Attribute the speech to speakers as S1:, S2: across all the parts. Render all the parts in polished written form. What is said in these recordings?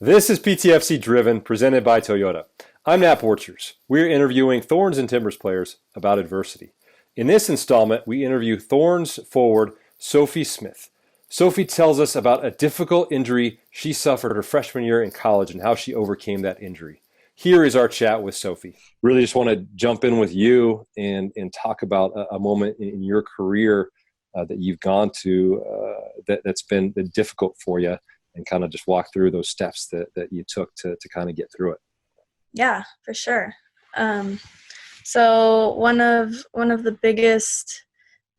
S1: This is PTFC Driven, presented by Toyota. I'm Nap Orchers. We're interviewing Thorns and Timbers players about adversity. In this installment, we interview Thorns forward Sophie Smith. Sophie tells us about a difficult injury she suffered her freshman year in college and how she overcame that injury. Here is our chat with Sophie. Really just want to jump in with you and talk about a moment in your career that you've gone to that's been difficult for you, and kind of just walk through those steps that you took to kind of get through it.
S2: Yeah, for sure. Um, so one of the biggest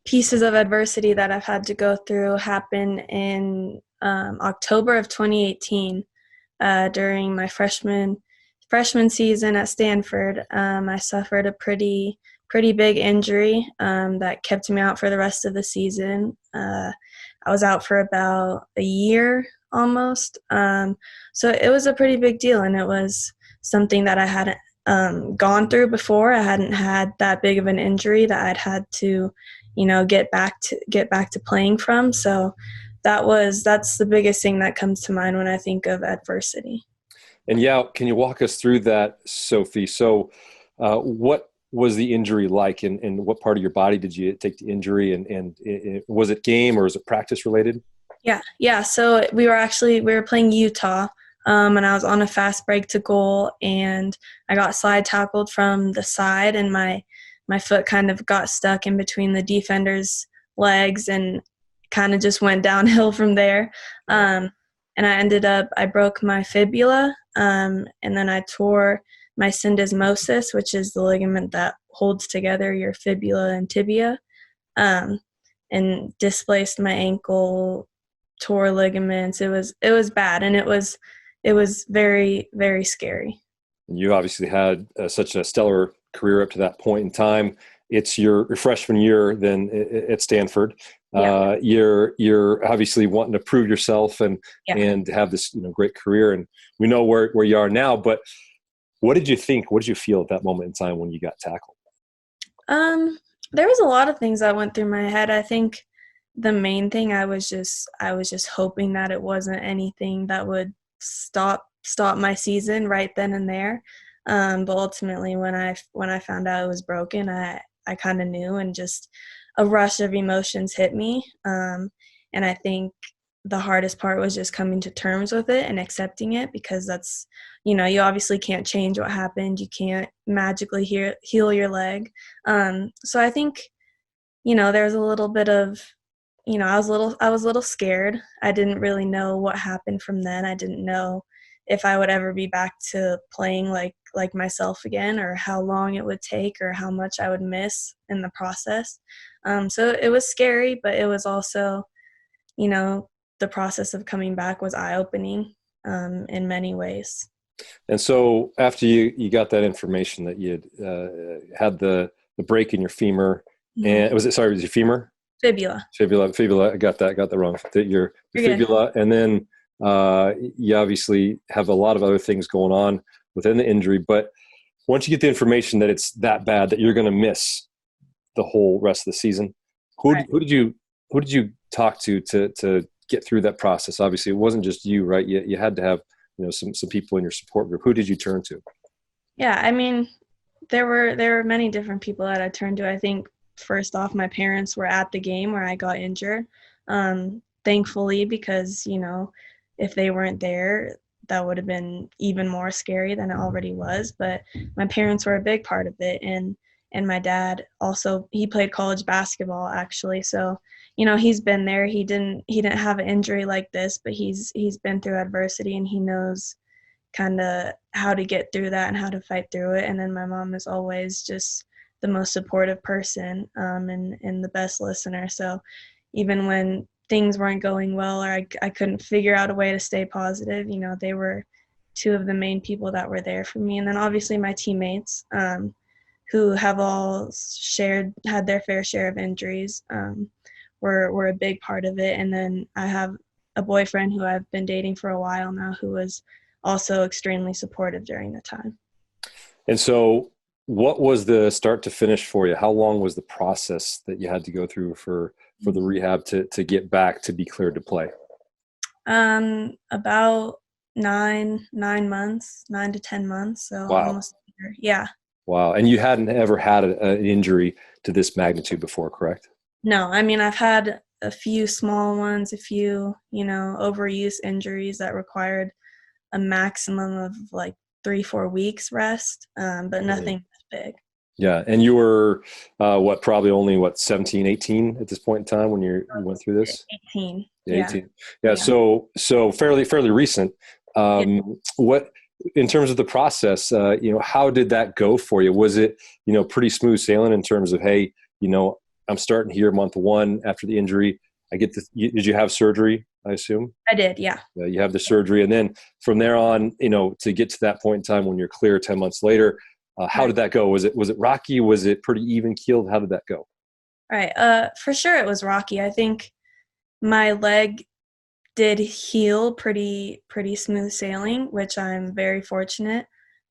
S2: pieces of adversity that I've had to go through happened in October of 2018 during my freshman season at Stanford. I suffered a pretty big injury that kept me out for the rest of the season. I was out for about a year almost. So it was a pretty big deal, and it was something that I hadn't gone through before. I hadn't had that big of an injury that I'd had to, get back to playing from. So that's the biggest thing that comes to mind when I think of adversity.
S1: And yeah, can you walk us through that, Sophie? So what was the injury like, and what part of your body did you take the injury, and was it game or was it practice related?
S2: Yeah. So we were playing Utah, and I was on a fast break to goal, and I got slide tackled from the side, and my foot kind of got stuck in between the defender's legs, and kind of just went downhill from there. And I broke my fibula, and then I tore my syndesmosis, which is the ligament that holds together your fibula and tibia, um, and displaced my ankle, tore ligaments. It was bad, and it was very, very scary.
S1: You obviously had such a stellar career up to that point in time. It's your freshman year then at Stanford.
S2: Yeah.
S1: You're obviously wanting to prove yourself and
S2: Yeah.
S1: have this great career, and we know where you are now. But what did you think? What did you feel at that moment in time when you got tackled?
S2: Um, there was a lot of things that went through my head. I think the main thing I was just hoping that it wasn't anything that would stop my season right then and there. But ultimately, when I found out it was broken, I kind of knew, and just a rush of emotions hit me. And I think the hardest part was just coming to terms with it and accepting it, because you obviously can't change what happened. You can't magically heal your leg. So I think, there's a little bit of, I was a little scared. I didn't really know what happened from then. I didn't know if I would ever be back to playing like myself again, or how long it would take, or how much I would miss in the process. So it was scary, but it was also, you know, the process of coming back was eye-opening in many ways.
S1: And so after you got that information that you had the break in your femur,
S2: Mhm.
S1: and was your femur?
S2: Fibula.
S1: Fibula. I got that wrong. Your
S2: You're good.
S1: fibula, and then you obviously have a lot of other things going on within the injury. But once you get the information that it's that bad that you're going to miss the whole rest of the season, who
S2: Right.
S1: who did you who did you talk to get through that process? Obviously, it wasn't just you, right? You had to have some people in your support group. Who did you turn to?
S2: Yeah, I mean, there were many different people that I turned to. I think first off, my parents were at the game where I got injured. Thankfully, because if they weren't there, that would have been even more scary than it already was. But my parents were a big part of it, and my dad also, he played college basketball actually, so he's been there. He didn't have an injury like this, but he's been through adversity, and he knows kind of how to get through that and how to fight through it. And then my mom is always just the most supportive person, and the best listener. So even when things weren't going well, or I couldn't figure out a way to stay positive, they were two of the main people that were there for me. And then obviously my teammates, who have all had their fair share of injuries, were a big part of it. And then I have a boyfriend who I've been dating for a while now, who was also extremely supportive during the time.
S1: And so, what was the start to finish for you? How long was the process that you had to go through for the rehab to get back to be cleared to play?
S2: About 9 months, 9 to 10 months, so
S1: Wow.
S2: almost a year. Yeah.
S1: Wow. And you hadn't ever had an injury to this magnitude before, correct?
S2: No, I mean, I've had a few small ones, a few, overuse injuries that required a maximum of like 3, 4 weeks rest, but
S1: Mhm.
S2: nothing big.
S1: Yeah. And you were, probably only, 17, 18 at this point in time when you went through this?
S2: 18.
S1: Yeah,
S2: Yeah.
S1: 18. Yeah.
S2: Yeah.
S1: So fairly recent.
S2: Yeah.
S1: What, in terms of the process, how did that go for you? Was it, pretty smooth sailing in terms of, hey, I'm starting here month one after the injury. Did you have surgery, I assume?
S2: I did. Yeah.
S1: You have the surgery. And then from there on, to get to that point in time when you're clear 10 months later, how
S2: Right.
S1: did that go? Was it rocky? Was it pretty even keeled? How did that go?
S2: Right. For sure it was rocky. I think my leg did heal pretty smooth sailing, which I'm very fortunate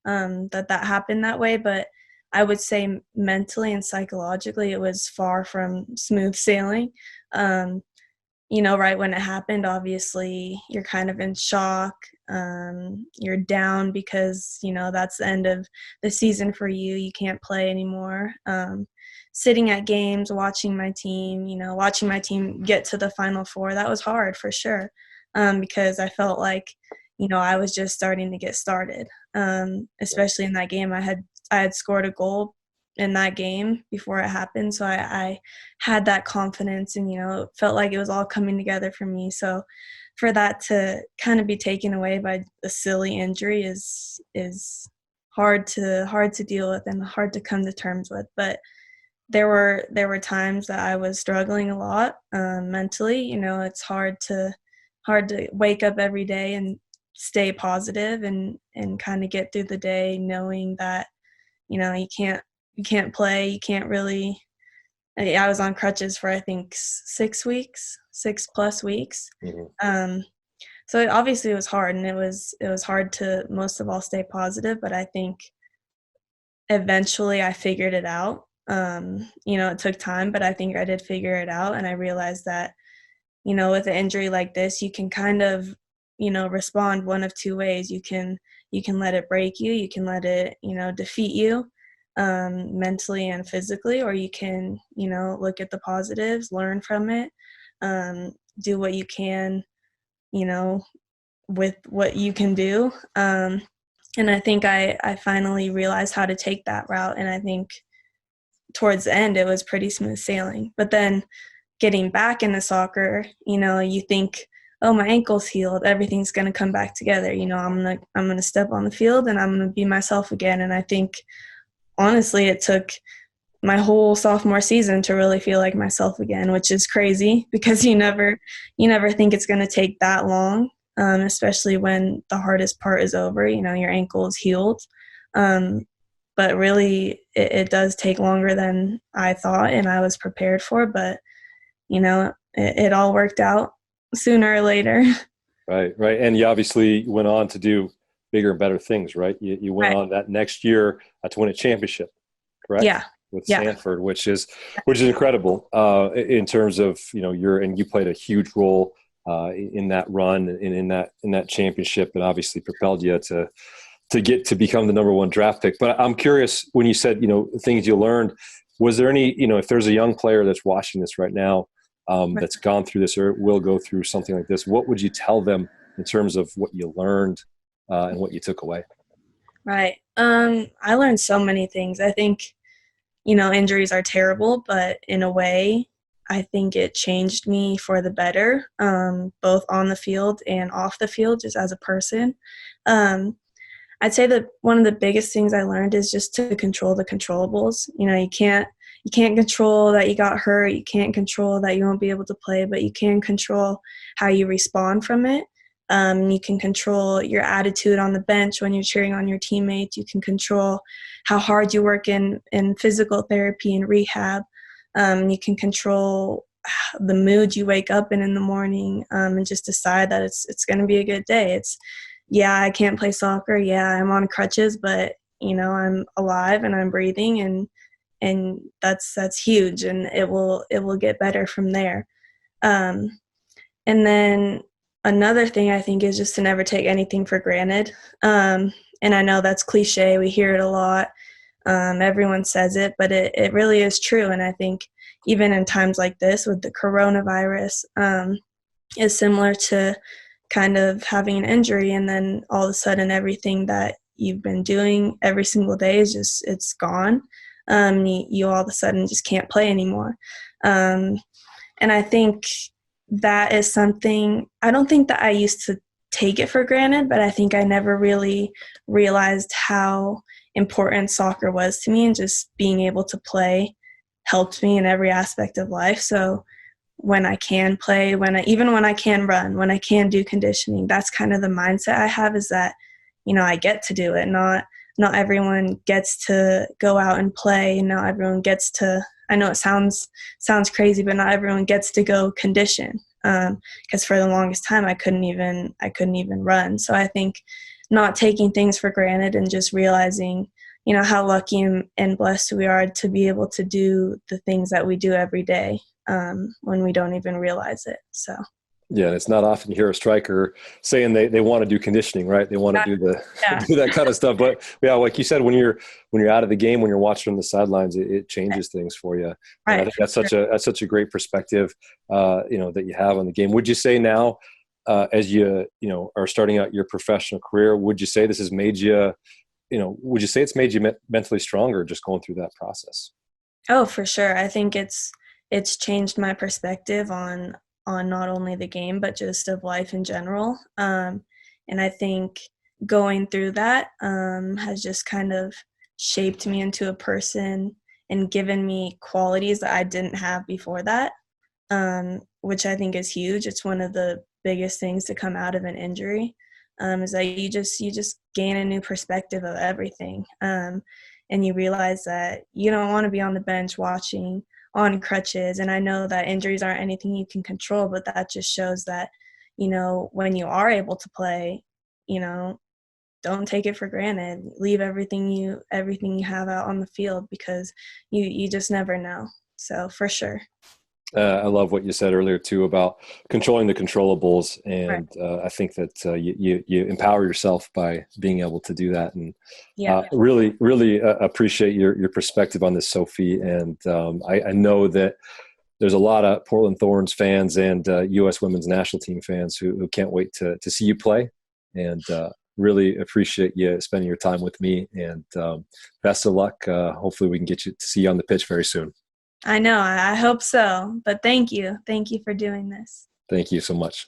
S2: that happened that way. But I would say mentally and psychologically, it was far from smooth sailing. Um, right when it happened, obviously you're kind of in shock. You're down because that's the end of the season for you. You can't play anymore. Sitting at games, watching my team get to the Final Four, that was hard for sure, because I felt like I was just starting to get started. Especially in that game, I had scored a goal in that game before it happened, so I had that confidence, and felt like it was all coming together for me. So for that to kind of be taken away by a silly injury is hard to deal with and hard to come to terms with. But there were times that I was struggling a lot, mentally. It's hard to wake up every day and stay positive and kind of get through the day knowing that you can't play, you can't really. I was on crutches for I think 6 weeks, 6+ weeks.
S1: Mhm.
S2: Um, so obviously it was hard, and it was hard to most of all stay positive. But I think eventually I figured it out. It took time, but I think I did figure it out, and I realized that with an injury like this, you can kind of respond one of two ways. You can let it break you. You can let it defeat you, mentally and physically, or you can look at the positives, learn from it, do what you can you know with what you can do. And I think I finally realized how to take that route, and I think towards the end it was pretty smooth sailing. But then getting back into soccer, you think, oh, my ankle's healed, everything's going to come back together. I'm going to step on the field and I'm going to be myself again. And I think honestly it took my whole sophomore season to really feel like myself again, which is crazy because you never think it's going to take that long, especially when the hardest part is over. Your ankle is healed. Um, but really, it does take longer than I thought and I was prepared for. But it all worked out sooner or later.
S1: Right, right. And you obviously went on to do bigger and better things, right? You went
S2: Right.
S1: on that next year to win a championship, correct?
S2: Yeah.
S1: With
S2: Yeah.
S1: Sanford, which is incredible in terms of you played a huge role in that run and in that championship, and obviously propelled you to get to become the number one draft pick. But I'm curious, when you said things you learned, was there any if there's a young player that's watching this right now,
S2: Right.
S1: that's gone through this or will go through something like this, what would you tell them in terms of what you learned and what you took away?
S2: Right. I learned so many things. I think injuries are terrible, but in a way, I think it changed me for the better, both on the field and off the field, just as a person. Um, I'd say that one of the biggest things I learned is just to control the controllables. You can't control that you got hurt. You can't control that you won't be able to play, but you can control how you respond from it. You can control your attitude on the bench when you're cheering on your teammates. You can control how hard you work in physical therapy and rehab. You can control the mood you wake up in the morning, and just decide that it's going to be a good day. Yeah, I can't play soccer. Yeah, I'm on crutches, but I'm alive and I'm breathing, and that's huge, and it will get better from there. And then another thing I think is just to never take anything for granted. And I know that's cliche. We hear it a lot. Everyone says it, but it really is true. And I think even in times like this with the coronavirus, is similar to kind of having an injury and then all of a sudden everything that you've been doing every single day is just it's gone. You all of a sudden just can't play anymore. Um, and I think that is something I don't think that I used to take it for granted, but I think I never really realized how important soccer was to me, and just being able to play helped me in every aspect of life. So when I can play, even when I can run, when I can do conditioning, that's kind of the mindset I have, is that, I get to do it. Not everyone gets to go out and play. Not everyone gets to, I know it sounds crazy, but not everyone gets to go condition. Because for the longest time I couldn't even run. So I think not taking things for granted and just realizing, how lucky and blessed we are to be able to do the things that we do every day, when we don't even realize it. So.
S1: Yeah, and it's not often you hear a striker saying they want to do conditioning, right? They want to do
S2: Yeah.
S1: do that kind of stuff. But yeah, like you said, when you're out of the game, when you're watching from the sidelines, it changes things for you. And I
S2: Right.
S1: think that's such a great perspective, that you have on the game. Would you say now, as you are starting out your professional career, would you say this has made you, would you say it's made you mentally stronger just going through that process?
S2: Oh, for sure. I think it's changed my perspective on not only the game but just of life in general. And I think going through that has just kind of shaped me into a person and given me qualities that I didn't have before that, which I think is huge. It's one of the biggest things to come out of an injury, is that you just gain a new perspective of everything, and you realize that you don't want to be on the bench watching on crutches. And I know that injuries aren't anything you can control, but that just shows that, when you are able to play, you know, don't take it for granted. Leave everything you have out on the field, because you just never know. So for sure.
S1: I love what you said earlier too about controlling the controllables,
S2: Right.
S1: and I think that you empower yourself by being able to do that. And
S2: Yeah.
S1: really appreciate your perspective on this, Sophie. And I know that there's a lot of Portland Thorns fans and U.S. Women's National Team fans who can't wait to see you play, and really appreciate you spending your time with me. And best of luck. Hopefully, we can get you to see you on the pitch very soon.
S2: I know. I hope so. But thank you. Thank you for doing this.
S1: Thank you so much.